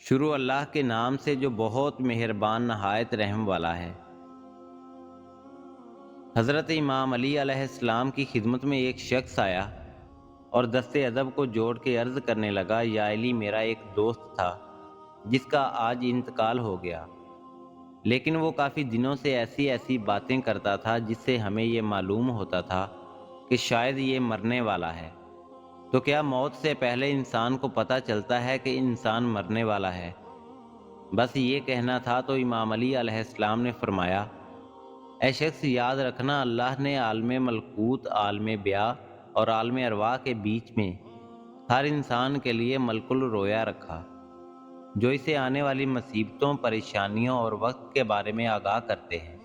شروع اللہ کے نام سے جو بہت مہربان نہایت رحم والا ہے۔ حضرت امام علی علیہ السلام کی خدمت میں ایک شخص آیا اور دست ادب کو جوڑ کے عرض کرنے لگا، یا علی، میرا ایک دوست تھا جس کا آج انتقال ہو گیا، لیکن وہ کافی دنوں سے ایسی ایسی باتیں کرتا تھا جس سے ہمیں یہ معلوم ہوتا تھا کہ شاید یہ مرنے والا ہے۔ تو کیا موت سے پہلے انسان کو پتہ چلتا ہے کہ انسان مرنے والا ہے؟ بس یہ کہنا تھا تو امام علی علیہ السلام نے فرمایا، اے شخص، یاد رکھنا، اللہ نے عالم ملکوت، عالم بیاں اور عالم ارواح کے بیچ میں ہر انسان کے لیے ملک الرویا رکھا، جو اسے آنے والی مصیبتوں، پریشانیوں اور وقت کے بارے میں آگاہ کرتے ہیں۔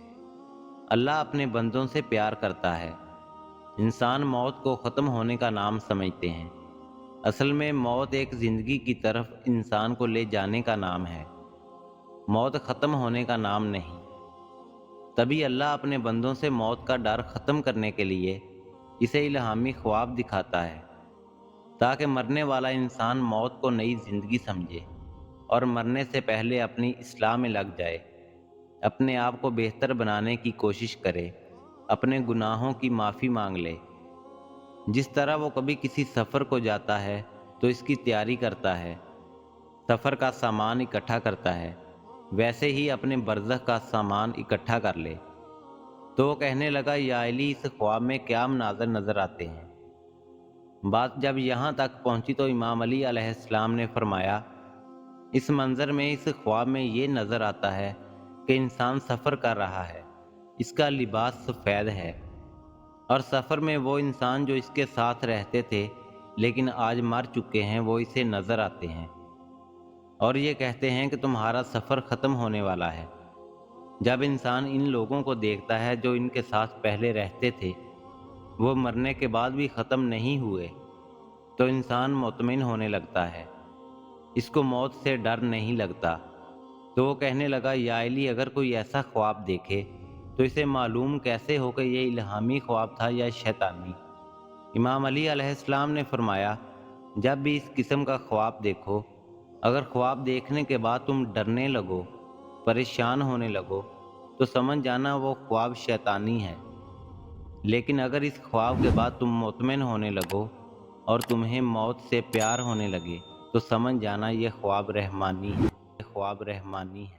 اللہ اپنے بندوں سے پیار کرتا ہے۔ انسان موت کو ختم ہونے کا نام سمجھتے ہیں، اصل میں موت ایک زندگی کی طرف انسان کو لے جانے کا نام ہے، موت ختم ہونے کا نام نہیں۔ تبھی اللہ اپنے بندوں سے موت کا ڈر ختم کرنے کے لیے اسے الہامی خواب دکھاتا ہے، تاکہ مرنے والا انسان موت کو نئی زندگی سمجھے اور مرنے سے پہلے اپنی اصلاح میں لگ جائے، اپنے آپ کو بہتر بنانے کی کوشش کرے، اپنے گناہوں کی معافی مانگ لے۔ جس طرح وہ کبھی کسی سفر کو جاتا ہے تو اس کی تیاری کرتا ہے، سفر کا سامان اکٹھا کرتا ہے، ویسے ہی اپنے برزخ کا سامان اکٹھا کر لے۔ تو وہ کہنے لگا، یا علی، اس خواب میں کیا مناظر نظر آتے ہیں؟ بات جب یہاں تک پہنچی تو امام علی علیہ السلام نے فرمایا، اس منظر میں، اس خواب میں یہ نظر آتا ہے کہ انسان سفر کر رہا ہے، اس کا لباس سفید ہے، اور سفر میں وہ انسان جو اس کے ساتھ رہتے تھے لیکن آج مر چکے ہیں، وہ اسے نظر آتے ہیں اور یہ کہتے ہیں کہ تمہارا سفر ختم ہونے والا ہے۔ جب انسان ان لوگوں کو دیکھتا ہے جو ان کے ساتھ پہلے رہتے تھے، وہ مرنے کے بعد بھی ختم نہیں ہوئے، تو انسان مطمئن ہونے لگتا ہے، اس کو موت سے ڈر نہیں لگتا۔ تو وہ کہنے لگا، یا علی، اگر کوئی ایسا خواب دیکھے تو اسے معلوم کیسے ہو کہ یہ الہامی خواب تھا یا شیطانی؟ امام علی علیہ السلام نے فرمایا، جب بھی اس قسم کا خواب دیکھو، اگر خواب دیکھنے کے بعد تم ڈرنے لگو، پریشان ہونے لگو، تو سمجھ جانا وہ خواب شیطانی ہے، لیکن اگر اس خواب کے بعد تم مطمئن ہونے لگو اور تمہیں موت سے پیار ہونے لگے، تو سمجھ جانا یہ خواب رحمانی ہے،